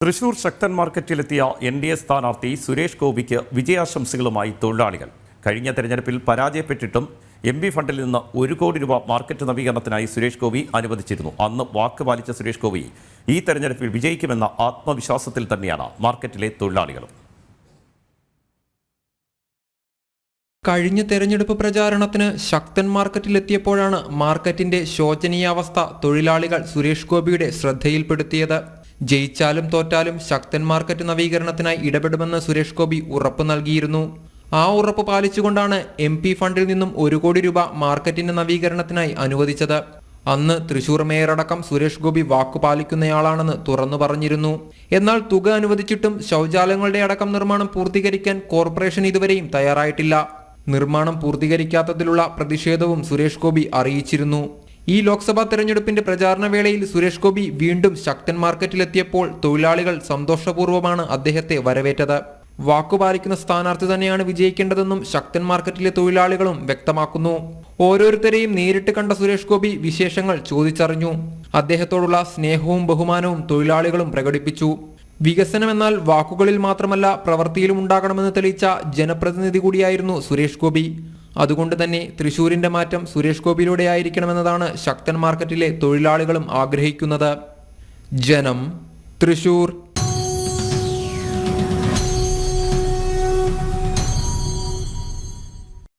തൃശൂർ ശക്തൻ മാർക്കറ്റിലെത്തിയ NDA സ്ഥാനാർത്ഥി സുരേഷ് ഗോപിക്ക് വിജയാശംസകളുമായി തൊഴിലാളികൾ. കഴിഞ്ഞ തെരഞ്ഞെടുപ്പിൽ പരാജയപ്പെട്ടിട്ടും എം.പി ഫണ്ടിൽ നിന്ന് ₹1 കോടി മാർക്കറ്റ് നവീകരണത്തിനായി സുരേഷ് ഗോപി അനുവദിച്ചിരുന്നു. അന്ന് വാക്ക് പാലിച്ച സുരേഷ് ഗോപി ഈ തെരഞ്ഞെടുപ്പിൽ വിജയിക്കുമെന്ന ആത്മവിശ്വാസത്തിൽ തന്നെയാണ് മാർക്കറ്റിലെ തൊഴിലാളികളും. കഴിഞ്ഞ തെരഞ്ഞെടുപ്പ് പ്രചാരണത്തിന് ശക്തൻ മാർക്കറ്റിലെത്തിയപ്പോഴാണ് മാർക്കറ്റിന്റെ ശോചനീയാവസ്ഥ തൊഴിലാളികൾ സുരേഷ് ഗോപിയുടെ ശ്രദ്ധയിൽപ്പെടുത്തിയത്. ജയിച്ചാലും തോറ്റാലും ശക്തൻ മാർക്കറ്റ് നവീകരണത്തിനായി ഇടപെടുമെന്ന് സുരേഷ് ഗോപി ഉറപ്പ് നൽകിയിരുന്നു. ആ ഉറപ്പ് പാലിച്ചുകൊണ്ടാണ് എം.പി ഫണ്ടിൽ നിന്നും ₹1 കോടി മാർക്കറ്റിന്റെ നവീകരണത്തിനായി അനുവദിച്ചത്. അന്ന് തൃശൂർ മേയറടക്കം സുരേഷ് ഗോപി വാക്കുപാലിക്കുന്നയാളാണെന്ന് തുറന്നു പറഞ്ഞിരുന്നു. എന്നാൽ തുക അനുവദിച്ചിട്ടും ശൗചാലയങ്ങളുടെ അടക്കം നിർമ്മാണം പൂർത്തീകരിക്കാൻ കോർപ്പറേഷൻ ഇതുവരെയും തയ്യാറായിട്ടില്ല. നിർമ്മാണം പൂർത്തീകരിക്കാത്തതിലുള്ള പ്രതിഷേധവും സുരേഷ് ഗോപി അറിയിച്ചിരുന്നു. ഈ ലോക്സഭാ തെരഞ്ഞെടുപ്പിന്റെ പ്രചാരണ വേളയിൽ സുരേഷ് ഗോപി വീണ്ടും ശക്തൻ മാർക്കറ്റിലെത്തിയപ്പോൾ തൊഴിലാളികൾ സന്തോഷപൂർവ്വമാണ് അദ്ദേഹത്തെ വരവേറ്റത്. വാക്കുപാലിക്കുന്ന സ്ഥാനാർത്ഥി തന്നെയാണ് വിജയിക്കേണ്ടതെന്നും ശക്തൻ മാർക്കറ്റിലെ തൊഴിലാളികളും വ്യക്തമാക്കുന്നു. ഓരോരുത്തരെയും നേരിട്ട് കണ്ട സുരേഷ് ഗോപി വിശേഷങ്ങൾ ചോദിച്ചറിഞ്ഞു. അദ്ദേഹത്തോടുള്ള സ്നേഹവും ബഹുമാനവും തൊഴിലാളികളും പ്രകടിപ്പിച്ചു. വികസനമെന്നാൽ വാക്കുകളിൽ മാത്രമല്ല പ്രവൃത്തിയിലും ഉണ്ടാകണമെന്ന് തെളിയിച്ച ജനപ്രതിനിധി കൂടിയായിരുന്നു സുരേഷ് ഗോപി. അതുകൊണ്ട് തന്നെ തൃശൂരിന്റെ മാറ്റം സുരേഷ് ഗോപിയിലൂടെ ആയിരിക്കണമെന്നതാണ് ശക്തൻ മാർക്കറ്റിലെ തൊഴിലാളികളും ആഗ്രഹിക്കുന്നത്. ജനം, തൃശൂർ.